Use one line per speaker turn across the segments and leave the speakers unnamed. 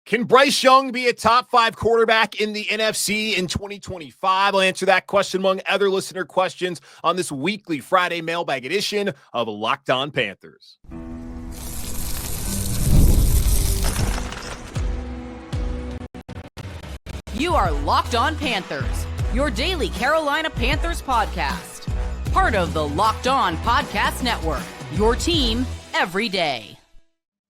Can Bryce Young be a top 5 quarterback in the NFC in 2025? I'll answer that question among other listener questions on this weekly Friday mailbag edition of Locked On Panthers.
You are Locked On Panthers, your daily Carolina Panthers podcast. Part of the Locked On Podcast Network, your team every day.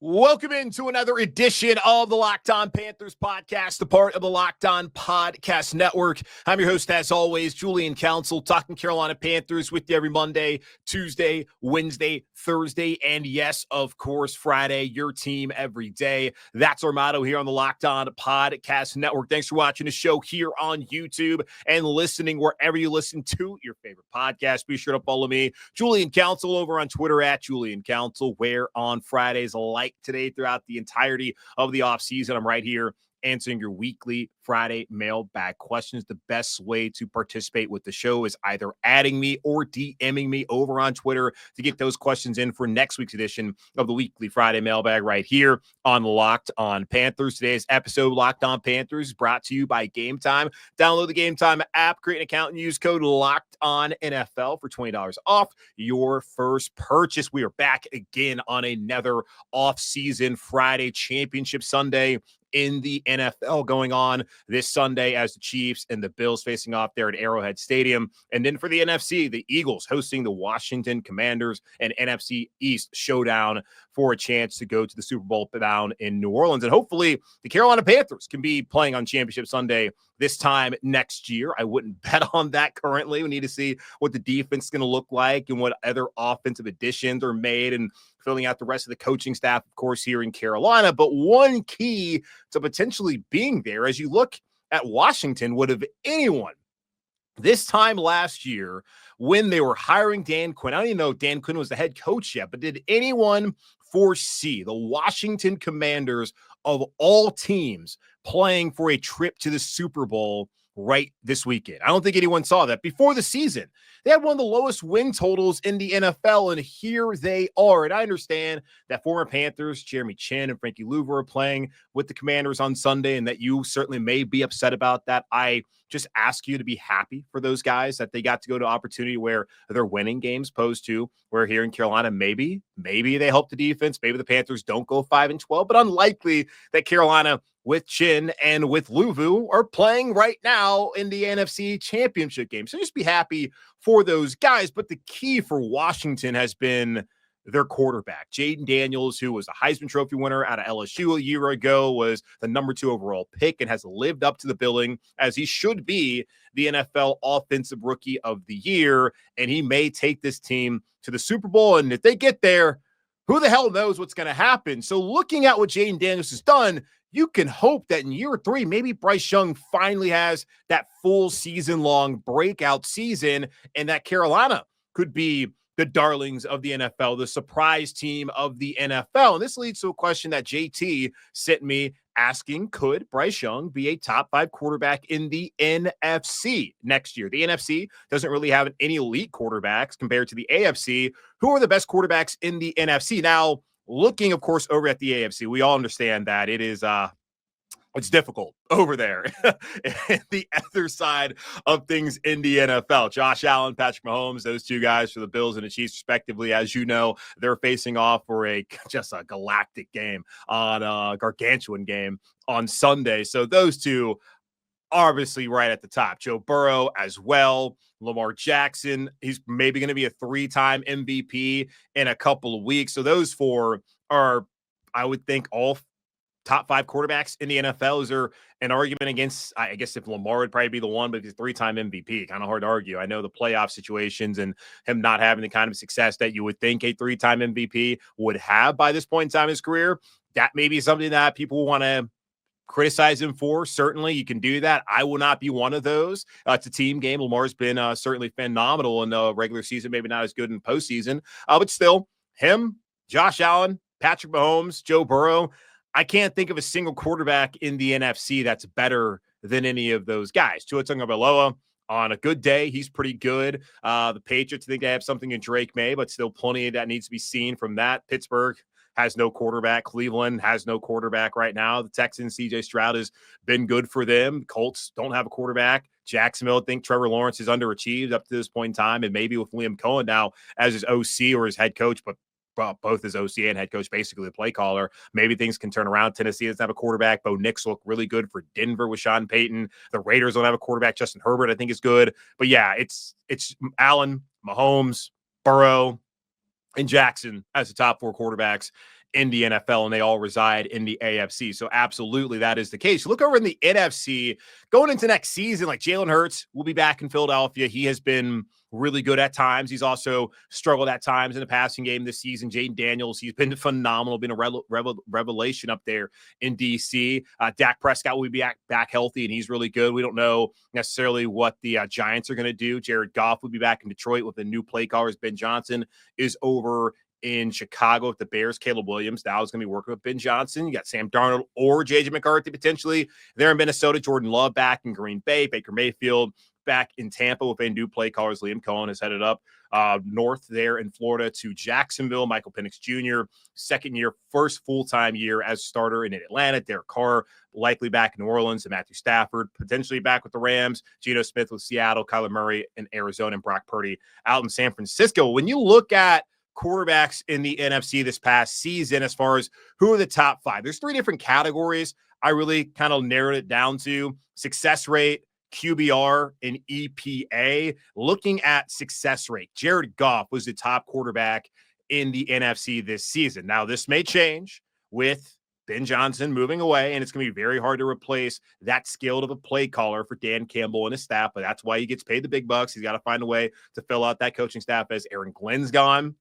Welcome into another edition of the Locked On Panthers podcast, a part of the Locked On Podcast Network. I'm your host, as always, Julian Council, talking Carolina Panthers with you every Monday, Tuesday, Wednesday, Thursday, and yes, of course, Friday, your team every day. That's our motto here on the Locked On Podcast Network. Thanks for watching the show here on YouTube and listening wherever you listen to your favorite podcast. Be sure to follow me, Julian Council, over on Twitter at Julian Council, where on Fridays, like today, throughout the entirety of the offseason, I'm right here answering your weekly Friday mailbag questions. The best way to participate with the show is either adding me or DMing me over on Twitter to get those questions in for next week's edition of the weekly Friday mailbag right here on Locked On Panthers. Today's episode, Locked On Panthers, is brought to you by Game Time. Download the Game Time app, create an account, and use code LOCKEDONNFL for $20 off your first purchase. We are back again on another off-season Friday championship Sunday in the NFL going on this Sunday as the Chiefs and the Bills facing off there at Arrowhead Stadium. And then for the NFC, the Eagles hosting the Washington Commanders, and NFC East showdown for a chance to go to the Super Bowl down in New Orleans. And hopefully the Carolina Panthers can be playing on Championship Sunday this time next year. I wouldn't bet on that currently. We need to see what the defense is going to look like and what other offensive additions are made, and filling out the rest of the coaching staff, of course, here in Carolina. But one key to potentially being there, as you look at Washington, would have anyone this time last year when they were hiring Dan Quinn, I don't even know if Dan Quinn was the head coach yet, but did anyone foresee the Washington Commanders of all teams playing for a trip to the Super Bowl right this weekend? I don't think anyone saw that before the season. They had one of the lowest win totals in the NFL, and here they are. And I understand that former Panthers Jeremy Chin and Frankie Louver are playing with the Commanders on Sunday, and that you certainly may be upset about that. I just ask you to be happy for those guys that they got to go to opportunity where they're winning games, opposed to where here in Carolina, maybe they help the defense. Maybe the Panthers don't go 5-12, but unlikely that Carolina with Chin and with Louvu are playing right now in the NFC Championship game. So just be happy for those guys. But the key for Washington has been their quarterback, Jaden Daniels, who was a Heisman Trophy winner out of LSU a year ago, was the number 2 overall pick and has lived up to the billing as he should be the NFL Offensive Rookie of the Year. And he may take this team to the Super Bowl. And if they get there, who the hell knows what's going to happen? So looking at what Jaden Daniels has done, you can hope that in year 3, maybe Bryce Young finally has that full season-long breakout season, and that Carolina could be the darlings of the NFL, the surprise team of the NFL. And this leads to a question that JT sent me asking, could Bryce Young be a top 5 quarterback in the NFC next year? The NFC doesn't really have any elite quarterbacks compared to the AFC. Who are the best quarterbacks in the NFC? Now, looking, of course, over at the AFC, we all understand that it is it's difficult over there. The other side of things in the NFL, Josh Allen, Patrick Mahomes, those two guys for the Bills and the Chiefs, respectively. As you know, they're facing off for just a galactic game on a gargantuan game on Sunday. So those two obviously right at the top. Joe Burrow as well. Lamar Jackson, he's maybe going to be a 3-time MVP in a couple of weeks. So those 4 are, I would think, all top 5 quarterbacks in the NFL. Is there an argument against, I guess if Lamar would probably be the one, but he's a 3-time MVP, kind of hard to argue. I know the playoff situations and him not having the kind of success that you would think a 3-time MVP would have by this point in time in his career. That may be something that people want to criticize him for. Certainly you can do that. I will not be one of those. It's a team game. Lamar's been certainly phenomenal in the regular season, maybe not as good in postseason, but still him, Josh Allen, Patrick Mahomes, Joe Burrow. I can't think of a single quarterback in the NFC that's better than any of those guys. Tua Tagovailoa, on a good day, he's pretty good. The Patriots think they have something in Drake May, but still plenty that needs to be seen from that. Pittsburgh, has no quarterback. Cleveland has no quarterback right now. The Texans, C.J. Stroud has been good for them. Colts don't have a quarterback. Jacksonville, I think Trevor Lawrence is underachieved up to this point in time, and maybe with Liam Cohen now as his OC or his head coach, but both his OC and head coach, basically the play caller, maybe things can turn around. Tennessee doesn't have a quarterback. Bo Nix look really good for Denver with Sean Payton. The Raiders don't have a quarterback. Justin Herbert, I think, is good. But yeah, it's Allen, Mahomes, Burrow, and Jackson as the top 4 quarterbacks in the NFL, and they all reside in the AFC. So absolutely, that is the case. You look over in the NFC, going into next season, like Jalen Hurts will be back in Philadelphia. He has been really good at times. He's also struggled at times in the passing game this season. Jaden Daniels, he's been phenomenal, been a revelation up there in D.C. Dak Prescott will be back healthy, and he's really good. We don't know necessarily what the Giants are going to do. Jared Goff will be back in Detroit with the new play callers. Ben Johnson is over in Chicago with the Bears. Caleb Williams now is going to be working with Ben Johnson. You got Sam Darnold or J.J. McCarthy potentially there in Minnesota. Jordan Love back in Green Bay. Baker Mayfield back in Tampa with a new play callers. Liam Cohen has headed up north there in Florida to Jacksonville. Michael Penix Jr., second year, first full-time year as starter in Atlanta. Derek Carr likely back in New Orleans, and Matthew Stafford potentially back with the Rams. Geno Smith with Seattle, Kyler Murray in Arizona, and Brock Purdy out in San Francisco. When you look at quarterbacks in the NFC this past season, as far as who are the top 5, there's 3 different categories. I really kind of narrowed it down to success rate, QBR, and EPA. Looking at success rate, Jared Goff was the top quarterback in the NFC this season. Now, this may change with Ben Johnson moving away, and it's going to be very hard to replace that skill of a play caller for Dan Campbell and his staff, but that's why he gets paid the big bucks. He's got to find a way to fill out that coaching staff as Aaron Glenn's gone.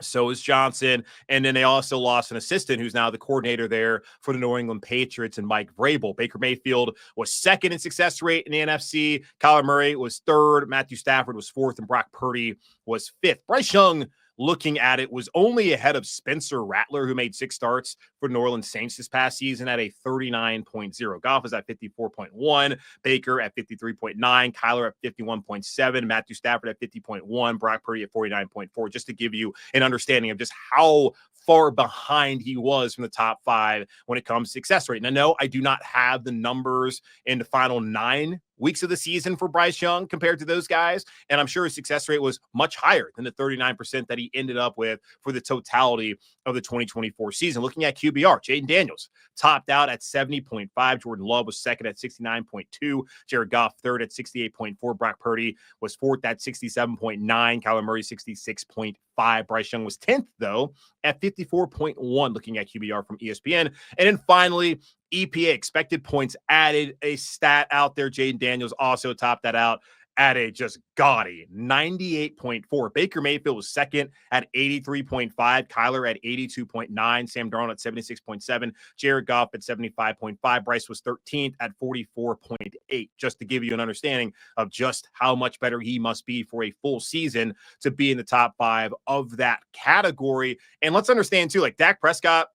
So is Johnson. And then they also lost an assistant who's now the coordinator there for the New England Patriots, and Mike Vrabel. Baker Mayfield was second in success rate in the NFC. Kyler Murray was third. Matthew Stafford was fourth, and Brock Purdy was fifth. Bryce Young, looking at it, was only ahead of Spencer Rattler, who made 6 starts for New Orleans Saints this past season at a 39.0. Goff is at 54.1, Baker at 53.9, Kyler at 51.7, Matthew Stafford at 50.1, Brock Purdy at 49.4, just to give you an understanding of just how far behind he was from the top 5 when it comes to success rate. And no, I do not have the numbers in the final 9 weeks of the season for Bryce Young compared to those guys, and I'm sure his success rate was much higher than the 39% that he ended up with for the totality of the 2024 season. Looking at QBR, Jaden Daniels topped out at 70.5. Jordan Love was second at 69.2. Jared Goff third at 68.4. Brock Purdy was fourth at 67.9. Kyler Murray 66.5. Bryce Young was 10th, though, at 54.1, looking at QBR from ESPN. And then finally, EPA, expected points added, a stat out there. Jaden Daniels also topped that out at a just gaudy 98.4. Baker Mayfield was second at 83.5. Kyler at 82.9. Sam Darnold at 76.7. Jared Goff at 75.5. Bryce was 13th at 44.8. Just to give you an understanding of just how much better he must be for a full season to be in the top 5 of that category. And let's understand, too, like Dak Prescott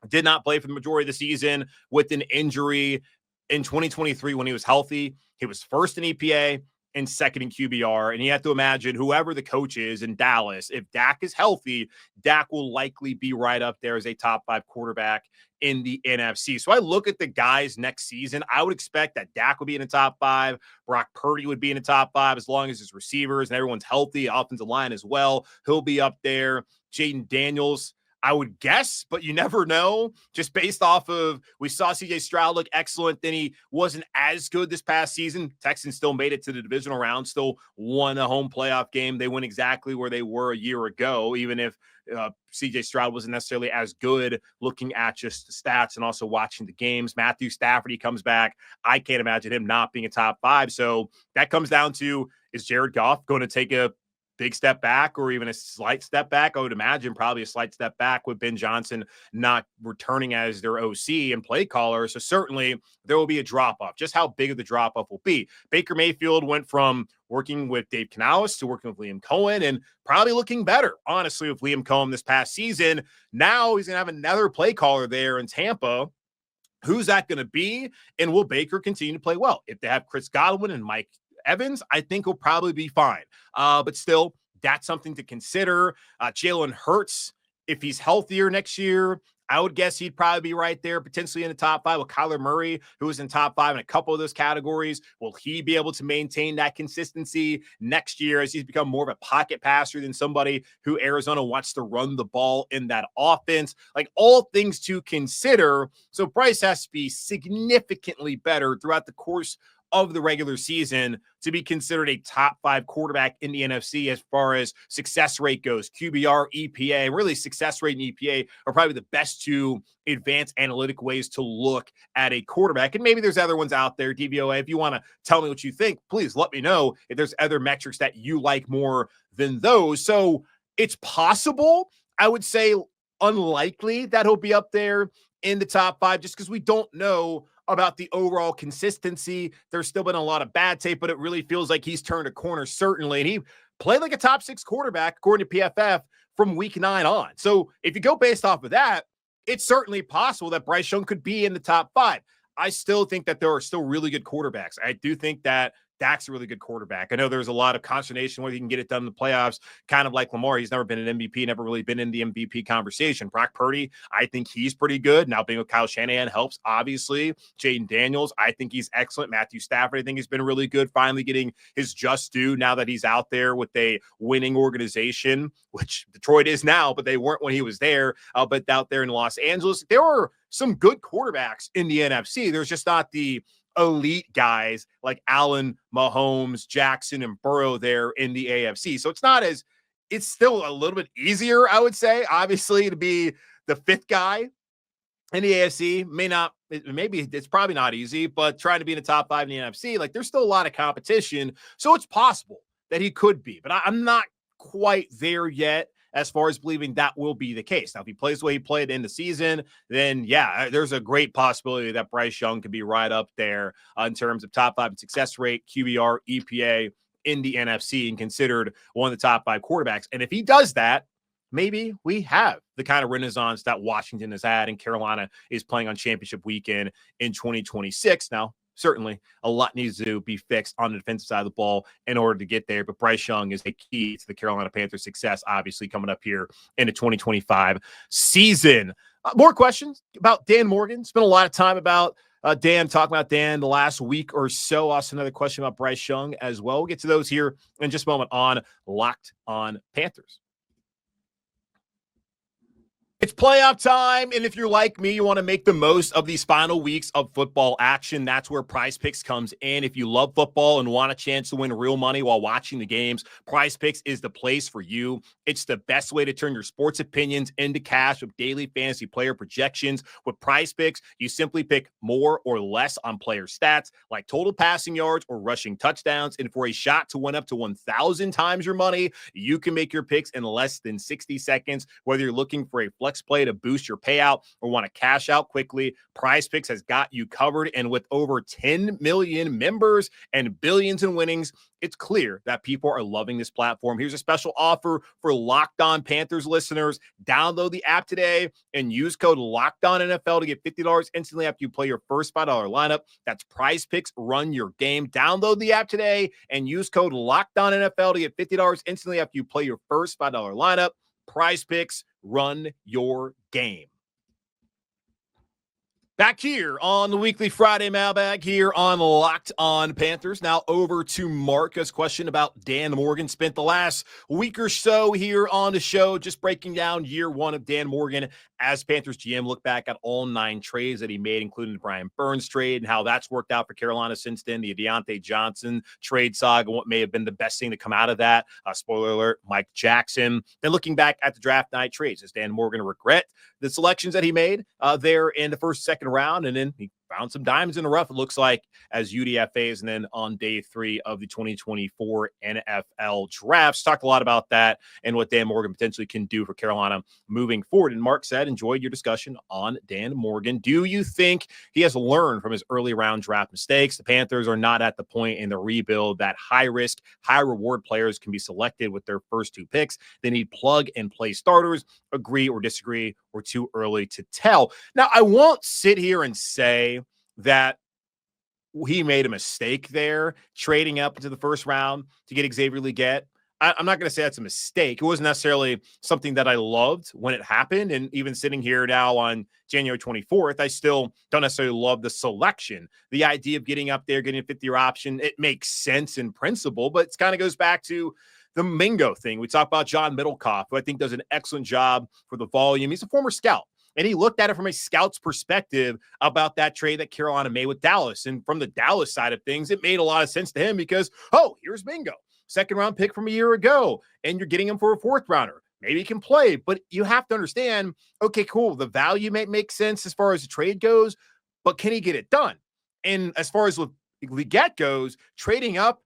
did not play for the majority of the season with an injury. In 2023, when he was healthy, he was first in EPA and second in QBR. And you have to imagine whoever the coach is in Dallas, if Dak is healthy, Dak will likely be right up there as a top 5 quarterback in the NFC. So I look at the guys next season. I would expect that Dak would be in the top 5. Brock Purdy would be in the top 5 as long as his receivers and everyone's healthy. Offensive line as well. He'll be up there. Jaden Daniels, I would guess, but you never know. Just based off of, we saw C.J. Stroud look excellent, then he wasn't as good this past season. Texans still made it to the divisional round, still won a home playoff game. They went exactly where they were a year ago, even if C.J. Stroud wasn't necessarily as good, looking at just the stats and also watching the games. Matthew Stafford, he comes back. I can't imagine him not being a top 5. So that comes down to, is Jared Goff going to take a big step back or even a slight step back? I would imagine probably a slight step back with Ben Johnson not returning as their OC and play caller. So certainly there will be a drop-off. Just how big of the drop-off will be. Baker Mayfield went from working with Dave Canales to working with Liam Cohen and probably looking better, honestly, with Liam Cohen this past season. Now he's going to have another play caller there in Tampa. Who's that going to be? And will Baker continue to play well? If they have Chris Godwin and Mike Evans, I think will probably be fine. But still, that's something to consider. Jalen Hurts if he's healthier next year, I would guess he'd probably be right there, potentially in the top 5 with Kyler Murray, who is in top 5 in a couple of those categories. Will he be able to maintain that consistency next year as he's become more of a pocket passer than somebody who Arizona wants to run the ball in that offense? Like, all things to consider. So Bryce has to be significantly better throughout the course of the regular season to be considered a top 5 quarterback in the NFC as far as success rate goes. QBR, EPA, really success rate and EPA are probably the best two advanced analytic ways to look at a quarterback. And maybe there's other ones out there, DVOA. If you want to tell me what you think, please let me know if there's other metrics that you like more than those. So it's possible, I would say unlikely that he'll be up there in the top 5 just because we don't know about the overall consistency. There's still been a lot of bad tape, but it really feels like he's turned a corner, certainly. And he played like a top 6 quarterback, according to PFF, from week 9 on. So if you go based off of that, it's certainly possible that Bryce Young could be in the top 5. I still think that there are still really good quarterbacks. I do think that Dak's a really good quarterback. I know there's a lot of consternation whether he can get it done in the playoffs, kind of like Lamar. He's never been an MVP, never really been in the MVP conversation. Brock Purdy, I think he's pretty good. Now being with Kyle Shanahan helps, obviously. Jaden Daniels, I think he's excellent. Matthew Stafford, I think he's been really good, finally getting his just due now that he's out there with a winning organization, which Detroit is now, but they weren't when he was there. But out there in Los Angeles, there were some good quarterbacks in the NFC. There's just not the elite guys like Allen, Mahomes, Jackson, and Burrow there in the AFC. So it's still a little bit easier, I would say, obviously, to be the 5th guy in the AFC. Maybe it's probably not easy, but trying to be in the top 5 in the NFC, like, there's still a lot of competition. So it's possible that he could be, but I'm not quite there yet as far as believing that will be the case. Now, if he plays the way he played in the season, then yeah, there's a great possibility that Bryce Young could be right up there in terms of top 5 in success rate, QBR, EPA in the NFC, and considered one of the top 5 quarterbacks. And if he does that, maybe we have the kind of renaissance that Washington has had and Carolina is playing on championship weekend in 2026. Now, certainly a lot needs to be fixed on the defensive side of the ball in order to get there. But Bryce Young is a key to the Carolina Panthers' success, obviously, coming up here in the 2025 season. More questions about Dan Morgan. Spent a lot of time about Dan, talking about Dan the last week or so. Also, another question about Bryce Young as well. We'll get to those here in just a moment on Locked on Panthers. It's playoff time, and if you're like me, you want to make the most of these final weeks of football action. That's where Prize Picks comes in. If you love football and want a chance to win real money while watching the games, Prize Picks is the place for you. It's the best way to turn your sports opinions into cash with daily fantasy player projections. With Prize Picks, you simply pick more or less on player stats, like total passing yards or rushing touchdowns, and for a shot to win up to 1,000 times your money, you can make your picks in less than 60 seconds, whether you're looking for a flex play to boost your payout or want to cash out quickly. Prize Picks has got you covered, and with over 10 million members and billions in winnings, it's clear that people are loving this platform. Here's a special offer for Locked On Panthers listeners. Download the app today and use code LOCKEDONNFL to get $50 instantly after you play your first $5 lineup. That's Prize Picks. Run your game. Download the app today and use code LOCKEDONNFL to get $50 instantly after you play your first $5 lineup. Prize Picks. Run your game. Back here on the weekly Friday mailbag here on Locked on Panthers. Now over to Marcus. Question about Dan Morgan. Spent the last week or so here on the show just breaking down year 1 of Dan Morgan as Panthers GM. Look back at all 9 trades that he made, including the Brian Burns trade and how that's worked out for Carolina since then. The Deontay Johnson trade saga, what may have been the best thing to come out of that. Spoiler alert, Mike Jackson. Then looking back at the draft night trades, does Dan Morgan regret the selections that he made there in the first, second round? And then he found some diamonds in the rough, it looks like, as UDFAs. And then on day 3 of the 2024 NFL drafts, talked a lot about that and what Dan Morgan potentially can do for Carolina moving forward. And Mark said, enjoyed your discussion on Dan Morgan. Do you think he has learned from his early round draft mistakes? The Panthers are not at the point in the rebuild that high risk, high reward players can be selected with their first 2 picks. They need plug and play starters. Agree or disagree, or too early to tell? Now, I won't sit here and say that he made a mistake there, trading up into the first round to get Xavier Legette. I'm not going to say that's a mistake. It wasn't necessarily something that I loved when it happened. And even sitting here now on January 24th, I still don't necessarily love the selection. The idea of getting up there, getting a 50-year option, it makes sense in principle, but it kind of goes back to the Mingo thing. We talk about John Middlecoff, who I think does an excellent job for the volume. He's a former scout. And he looked at it from a scout's perspective about that trade that Carolina made with Dallas. And from the Dallas side of things, it made a lot of sense to him because, oh, here's Mingo, second-round pick from a year ago, and you're getting him for a fourth-rounder. Maybe he can play, but you have to understand, okay, cool, the value may make sense as far as the trade goes, but can he get it done? And as far as Legette goes, trading up,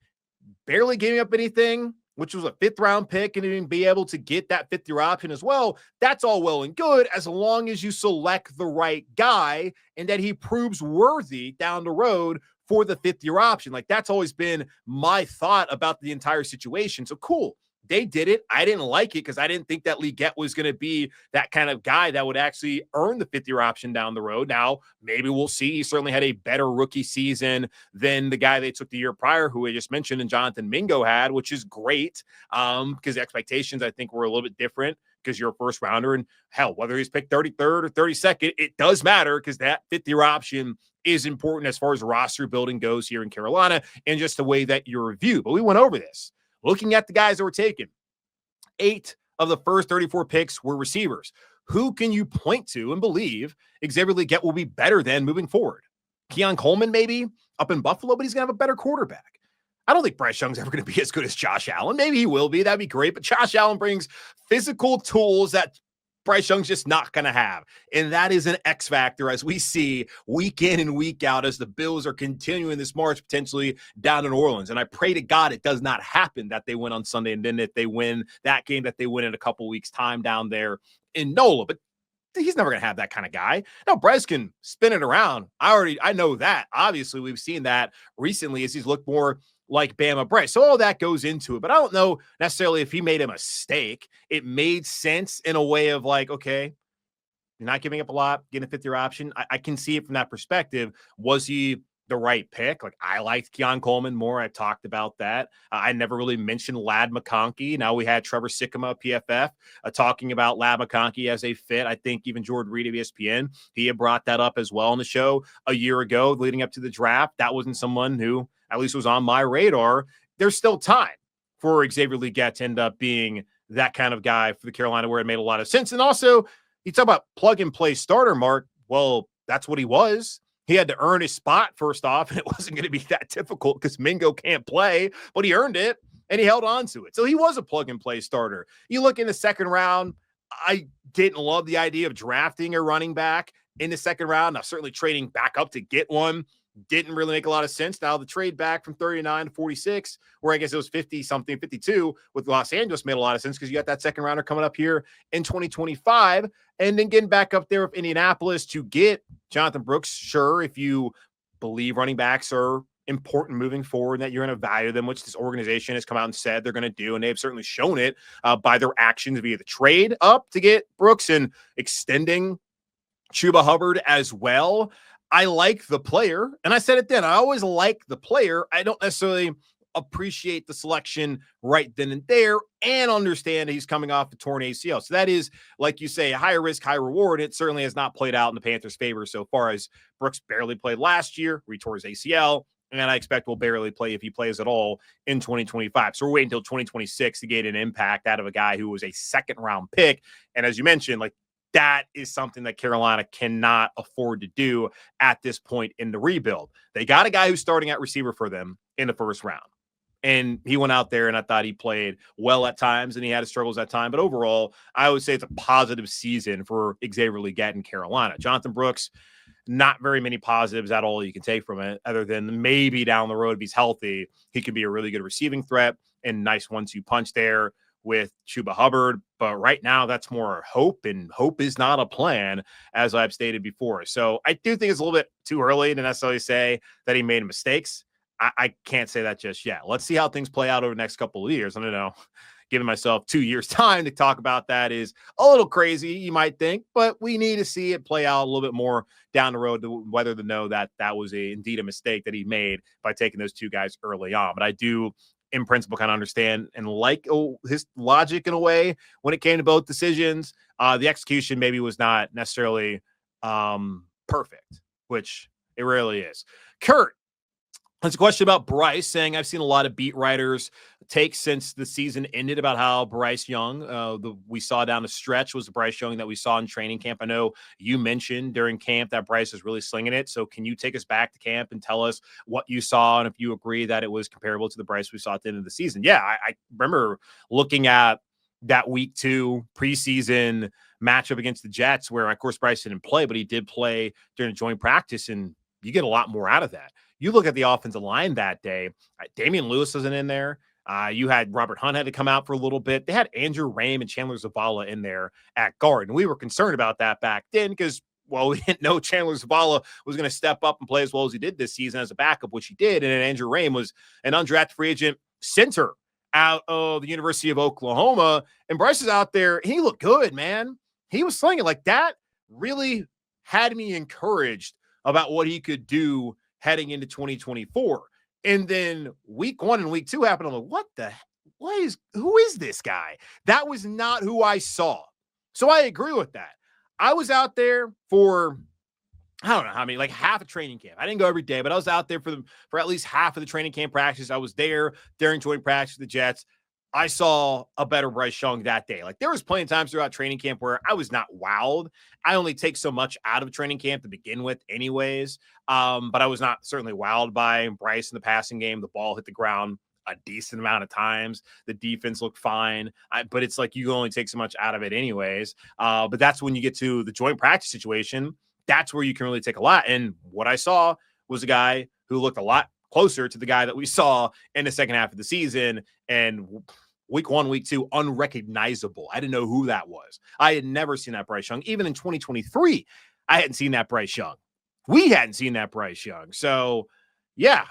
barely giving up anything, which was a fifth-round pick, and even be able to get that fifth-year option as well, that's all well and good as long as you select the right guy and that he proves worthy down the road for the fifth-year option. Like, that's always been my thought about the entire situation. So, cool. They did it. I didn't like it because I didn't think that Legette was going to be that kind of guy that would actually earn the fifth-year option down the road. Now, maybe we'll see. He certainly had a better rookie season than the guy they took the year prior, who I just mentioned, and Jonathon Mingo had, which is great because the expectations, I think, were a little bit different because you're a first rounder. And hell, whether he's picked 33rd or 32nd, it does matter because that fifth-year option is important as far as roster building goes here in Carolina and just the way that you're reviewed. But we went over this. Looking at the guys that were taken, 8 of the first 34 picks were receivers. Who can you point to and believe Xavier Legette will be better than moving forward? Keon Coleman maybe up in Buffalo, but he's going to have a better quarterback. I don't think Bryce Young's ever going to be as good as Josh Allen. Maybe he will be. That'd be great. But Josh Allen brings physical tools that Bryce Young's just not going to have. And that is an X factor as we see week in and week out as the Bills are continuing this march potentially down in New Orleans. And I pray to God it does not happen that they win on Sunday and then if they win that game that they win in a couple weeks time down there in NOLA. But he's never going to have that kind of guy. Now, Bryce can spin it around. I know that. Obviously, we've seen that recently as he's looked more like Bama Bryce. So all that goes into it. But I don't know necessarily if he made a mistake. It made sense in a way of like, okay, you're not giving up a lot, getting a fifth-year option. I can see it from that perspective. Was he the right pick? Like, I liked Keon Coleman more. I've talked about that. I never really mentioned Ladd McConkey. Now we had Trevor Sikkema, PFF, talking about Ladd McConkey as a fit. I think even Jordan Reed of ESPN, he had brought that up as well on the show a year ago leading up to the draft. That wasn't someone who at least was on my radar. There's still time for Xavier Legette to end up being that kind of guy for the Carolina where it made a lot of sense. And also, you talk about plug-and-play starter, Mark. Well, that's what he was. He had to earn his spot first off, and it wasn't going to be that difficult because Mingo can't play, but he earned it, and he held on to it. So he was a plug-and-play starter. You look in the second round, I didn't love the idea of drafting a running back in the second round. Now, certainly trading back up to get one didn't really make a lot of sense. Now, the trade back from 39 to 46, where I guess it was 50-something, 52 with Los Angeles made a lot of sense because you got that second rounder coming up here in 2025 and then getting back up there with Indianapolis to get Jonathon Brooks. Sure, if you believe running backs are important moving forward and that you're going to value them, which this organization has come out and said they're going to do, and they've certainly shown it by their actions via the trade up to get Brooks and extending Chuba Hubbard as well. I like the player, and I said it then. I always like the player. I don't necessarily appreciate the selection right then and there and understand he's coming off a torn ACL. So that is, like you say, a higher risk, high reward. It certainly has not played out in the Panthers' favor so far as Brooks barely played last year, retore his ACL, and I expect will barely play if he plays at all in 2025. So we're waiting until 2026 to get an impact out of a guy who was a second-round pick. And as you mentioned, like, that is something that Carolina cannot afford to do at this point in the rebuild. They got a guy who's starting at receiver for them in the first round. And he went out there, and I thought he played well at times, and he had his struggles at times. But overall, I would say it's a positive season for Xavier Legette in Carolina. Jonathon Brooks, not very many positives at all you can take from it, other than maybe down the road, if he's healthy, he could be a really good receiving threat and nice 1-2 punch there with Chuba Hubbard. But right now, that's more hope, and hope is not a plan, as I've stated before. So I do think it's a little bit too early to necessarily say that he made mistakes. I can't say that just yet. Let's see how things play out over the next couple of years. I don't know. Giving myself 2 years time to talk about that is a little crazy, you might think, but we need to see it play out a little bit more down the road to whether to know that that was indeed a mistake that he made by taking those two guys early on. But I do in principle, kind of understand and like his logic in a way when it came to both decisions. The execution maybe was not necessarily perfect, which it rarely is. Kurt, there's a question about Bryce saying, I've seen a lot of beat writers take since the season ended about how Bryce Young, we saw down the stretch was the Bryce Young that we saw in training camp. I know you mentioned during camp that Bryce is really slinging it. So can you take us back to camp and tell us what you saw and if you agree that it was comparable to the Bryce we saw at the end of the season? Yeah, I remember looking at that week 2 preseason matchup against the Jets where, of course, Bryce didn't play, but he did play during a joint practice, and you get a lot more out of that. You look at the offensive line that day, Damian Lewis wasn't in there. You had Robert Hunt had to come out for a little bit. They had Andrew Rame and Chandler Zavala in there at guard. And we were concerned about that back then because, well, we didn't know Chandler Zavala was going to step up and play as well as he did this season as a backup, which he did. And then Andrew Rame was an undrafted free agent center out of the University of Oklahoma. And Bryce is out there. He looked good, man. He was slinging like that. Really had me encouraged about what he could do heading into 2024. And then week 1 and week 2 happened. I'm like, who is this guy? That was not who I saw. So I agree with that. I was out there for, I don't know how many, like half a training camp. I didn't go every day, but I was out there for at least half of the training camp practice. I was there during joint practice with the Jets. I saw a better Bryce Young that day. Like there was plenty of times throughout training camp where I was not wowed. I only take so much out of training camp to begin with anyways. But I was not certainly wowed by Bryce in the passing game. The ball hit the ground a decent amount of times. The defense looked fine, but it's like you only take so much out of it anyways. But that's when you get to the joint practice situation. That's where you can really take a lot. And what I saw was a guy who looked a lot closer to the guy that we saw in the second half of the season. And week 1, week 2, unrecognizable. I didn't know who that was. I had never seen that Bryce Young. Even in 2023, I hadn't seen that Bryce Young. We hadn't seen that Bryce Young. So, yeah,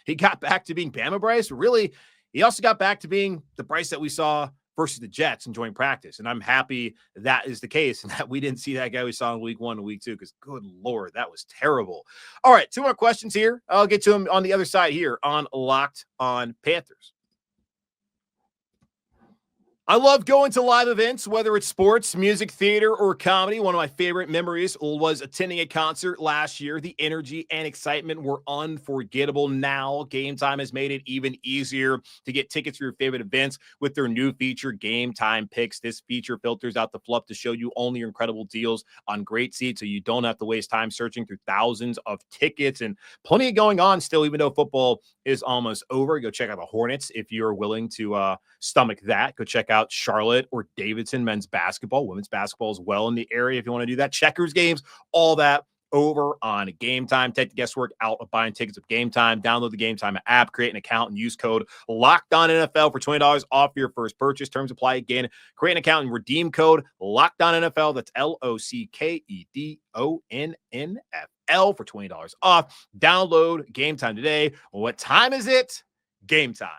he got back to being Bama Bryce. Really, he also got back to being the Bryce that we saw versus the Jets in joint practice. And I'm happy that is the case and that we didn't see that guy we saw in week 1 and week 2 because, good Lord, that was terrible. All right, 2 more questions here. I'll get to them on the other side here on Locked on Panthers. I love going to live events, whether it's sports, music, theater, or comedy. One of my favorite memories was attending a concert last year. The energy and excitement were unforgettable. Now, Game Time has made it even easier to get tickets for your favorite events with their new feature, Game Time Picks. This feature filters out the fluff to show you only incredible deals on great seats, so you don't have to waste time searching through thousands of tickets. And plenty going on still, even though football is almost over. Go check out the Hornets if you're willing to stomach that. Go check out Charlotte or Davidson men's basketball, women's basketball as well in the area if you want to do that. Checkers games, all that over on Game Time. Take the guesswork out of buying tickets with Game Time. Download the Game Time app, create an account, and use code LOCKEDONNFL for $20 off your first purchase. Terms apply again. Create an account and redeem code LOCKEDONNFL. That's LOCKEDONNFL for $20 off. Download Game Time today. What time is it? Game Time.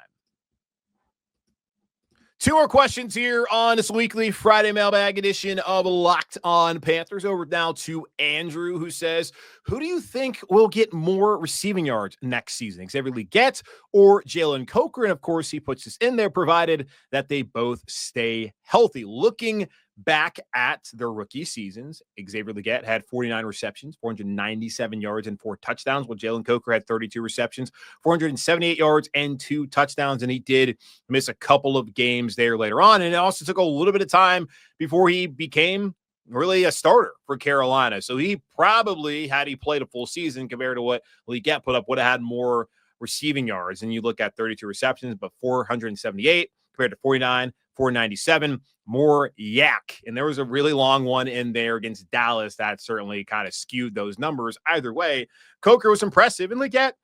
2 more questions here on this weekly Friday mailbag edition of Locked on Panthers. Over now to Andrew, who says, who do you think will get more receiving yards next season? Xavier Legette or Jalen Coker? And of course, he puts this in there, provided that they both stay healthy. Looking back at their rookie seasons, Xavier Legette had 49 receptions, 497 yards, and 4 touchdowns, while Jalen Coker had 32 receptions, 478 yards, and 2 touchdowns. And he did miss a couple of games there later on. And it also took a little bit of time before he became really a starter for Carolina. So he probably, had he played a full season compared to what Legette put up, would have had more receiving yards. And you look at 32 receptions, but 478 compared to 49, 497, more yak. And there was a really long one in there against Dallas that certainly kind of skewed those numbers. Either way, Coker was impressive, and Legette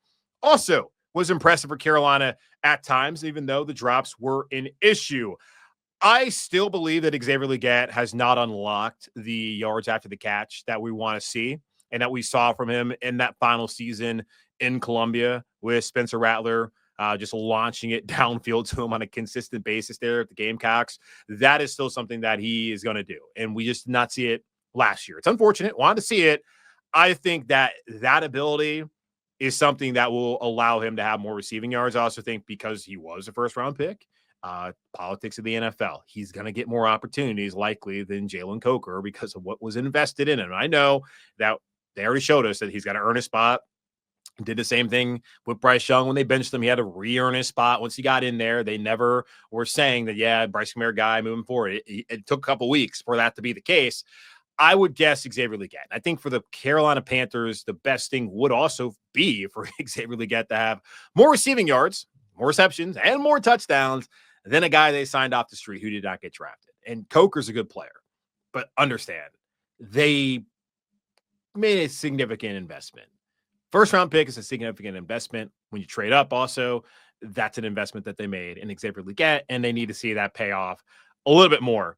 also was impressive for Carolina at times, even though the drops were an issue. I still believe that Xavier Legette has not unlocked the yards after the catch that we want to see and that we saw from him in that final season in Columbia with Spencer Rattler, just launching it downfield to him on a consistent basis there at the Gamecocks. That is still something that he is going to do. And we just did not see it last year. It's unfortunate. Wanted to see it. I think that ability is something that will allow him to have more receiving yards. I also think because he was a first-round pick, politics of the NFL, he's going to get more opportunities likely than Jalen Coker because of what was invested in him. I know that they already showed us that he's got to earn a spot. Did the same thing with Bryce Young when they benched him. He had to re-earn his spot once he got in there. They never were saying that, yeah, Bryce Young guy moving forward. It took a couple weeks for that to be the case. I would guess Xavier Legette. I think for the Carolina Panthers, the best thing would also be for Xavier Legette to have more receiving yards, more receptions, and more touchdowns than a guy they signed off the street who did not get drafted. And Coker's a good player, but understand, they made a significant investment. First-round pick is a significant investment. When you trade up also, that's an investment that they made in Xavier Legette, and they need to see that pay off a little bit more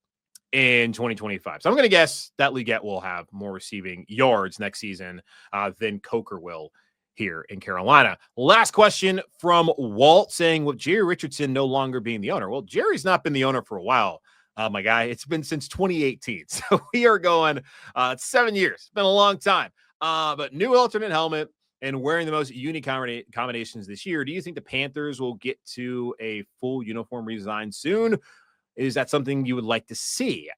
in 2025. So I'm going to guess that Legette will have more receiving yards next season than Coker will here in Carolina. Last question from Walt saying, with Jerry Richardson no longer being the owner. Well, Jerry's not been the owner for a while, my guy. It's been since 2018. So we are going 7 years. It's been a long time. But new alternate helmet and wearing the most unique combinations this year. Do you think the Panthers will get to a full uniform redesign soon? Is that something you would like to see?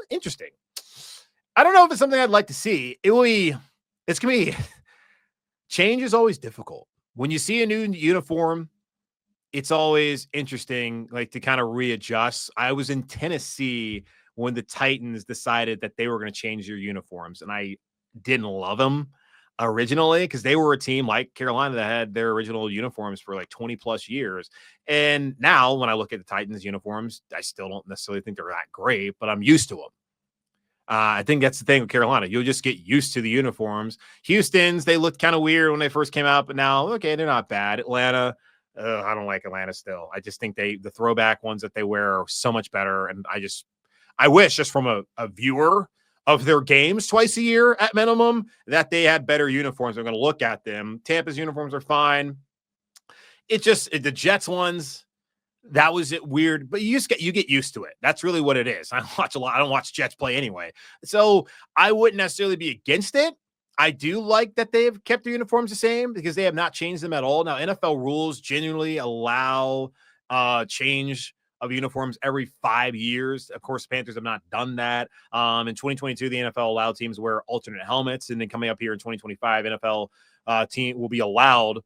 Interesting. I don't know if it's something I'd like to see. It's going to be, change is always difficult. When you see a new uniform, it's always interesting, like to kind of readjust. I was in Tennessee when the Titans decided that they were going to change their uniforms, and I didn't love them originally because they were a team like Carolina that had their original uniforms for like 20 plus years. And now when I look at the Titans uniforms, I still don't necessarily think they're that great, but I'm used to them. I think that's the thing with Carolina. You'll just get used to the uniforms. Houston's, they looked kind of weird when they first came out, but now, okay, they're not bad. Atlanta, I don't like Atlanta still. I just think the throwback ones that they wear are so much better. And I wish just from a viewer of their games twice a year at minimum that they had better uniforms. I'm going to look at them. Tampa's uniforms are fine. It's just the Jets ones, that was it weird, but you get used to it. That's really what it is. I don't watch Jets play anyway. So I wouldn't necessarily be against it. I do like that they have kept their uniforms the same because they have not changed them at all. Now, NFL rules genuinely allow change of uniforms every 5 years. Of course, the Panthers have not done that. In 2022, the NFL allowed teams to wear alternate helmets. And then coming up here in 2025, NFL teams will be allowed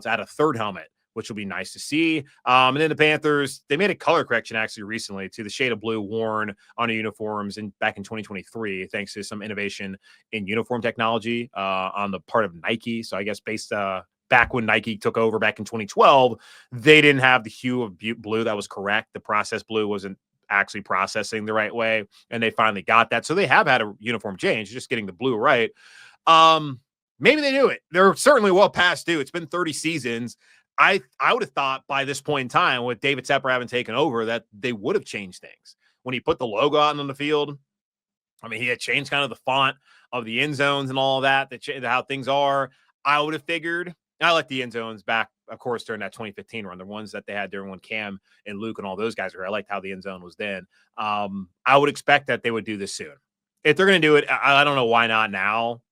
to add a third helmet, which will be nice to see. And then the Panthers, they made a color correction actually recently to the shade of blue worn on the uniforms back in 2023, thanks to some innovation in uniform technology on the part of Nike. So I guess based back when Nike took over back in 2012, they didn't have the hue of blue that was correct. The processed blue wasn't actually processing the right way, and they finally got that. So they have had a uniform change, just getting the blue right. Maybe they knew it. They're certainly well past due. It's been 30 seasons. I would have thought by this point in time, with David Tepper having taken over, that they would have changed things. When he put the logo out on the field, I mean, he had changed kind of the font of the end zones and all of that, how things are. I would have figured. I like the end zones back, of course, during that 2015 run, the ones that they had during when Cam and Luke and all those guys were. I liked how the end zone was then. I would expect that they would do this soon. If they're going to do it, I don't know why not now.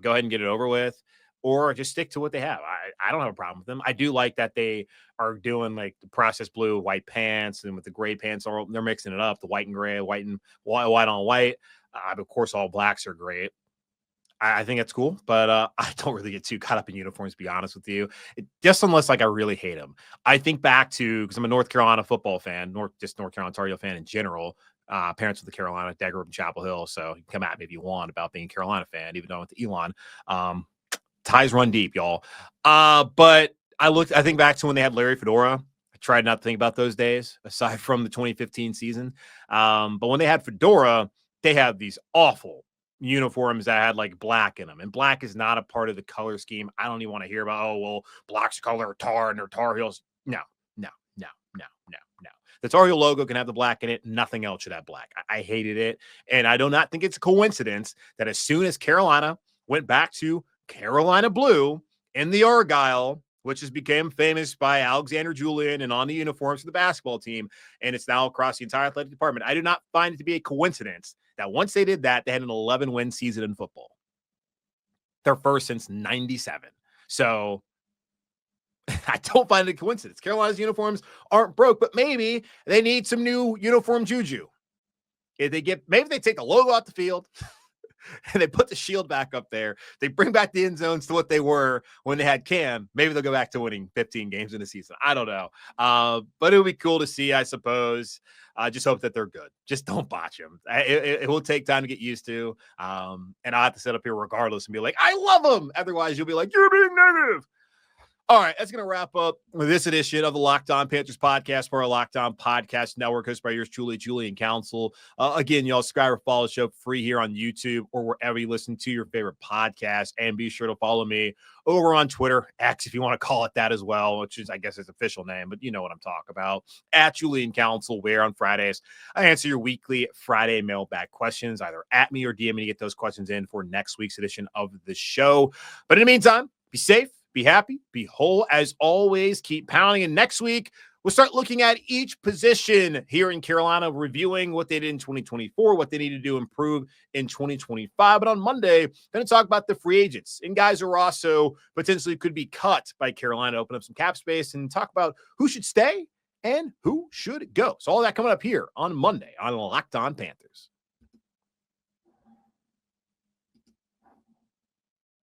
Go ahead and get it over with, or just stick to what they have. I don't have a problem with them. I do like that they are doing like the processed blue, white pants, and with the gray pants, they're mixing it up, the white and gray, white on white. Of course, all blacks are great. I think it's cool, but I don't really get too caught up in uniforms, to be honest with you. Just unless like I really hate them. I think back to, because I'm a North Carolina football fan, North Carolina Tar Heel fan in general. Parents of the Carolina, Dad grew up in Chapel Hill, so you can come at me if you want about being a Carolina fan, even though I went to Elon. Ties run deep, y'all. But I think back to when they had Larry Fedora. I tried not to think about those days, aside from the 2015 season. But when they had Fedora, they had these awful uniforms that had like black in them, and black is not a part of the color scheme. I don't even want to hear about, oh, well, black's color tar and they're Tar Heels. No. The Tar Heel logo can have the black in it. Nothing else should have black. I hated it. And I do not think it's a coincidence that as soon as Carolina went back to Carolina blue in the Argyle, which has become famous by Alexander Julian and on the uniforms of the basketball team, and it's now across the entire athletic department, I do not find it to be a coincidence that once they did that, they had an 11-win season in football. Their first since 97. So I don't find it a coincidence. Carolina's uniforms aren't broke, but maybe they need some new uniform juju. Maybe they take the logo out the field and they put the shield back up there. They bring back the end zones to what they were when they had Cam. Maybe they'll go back to winning 15 games in a season. I don't know. But it would be cool to see, I suppose. I just hope that they're good. Just don't botch them. It will take time to get used to. And I'll have to sit up here regardless and be like, I love them. Otherwise, you'll be like, you're being negative. All right, that's going to wrap up this edition of the Locked On Panthers podcast for our Locked On Podcast Network, hosted by yours truly, Julian Council. Again, y'all subscribe or follow the show free here on YouTube or wherever you listen to your favorite podcast. And be sure to follow me over on Twitter, X, if you want to call it that as well, which is, I guess, his official name, but you know what I'm talking about, at Julian Council, where on Fridays I answer your weekly Friday mailbag questions, either at me or DM me to get those questions in for next week's edition of the show. But in the meantime, be safe. Be happy, be whole. As always, keep pounding. And next week, we'll start looking at each position here in Carolina, reviewing what they did in 2024, what they need to do to improve in 2025. But on Monday, going to talk about the free agents and guys who are also potentially could be cut by Carolina, open up some cap space, and talk about who should stay and who should go. So all that coming up here on Monday on Locked On Panthers.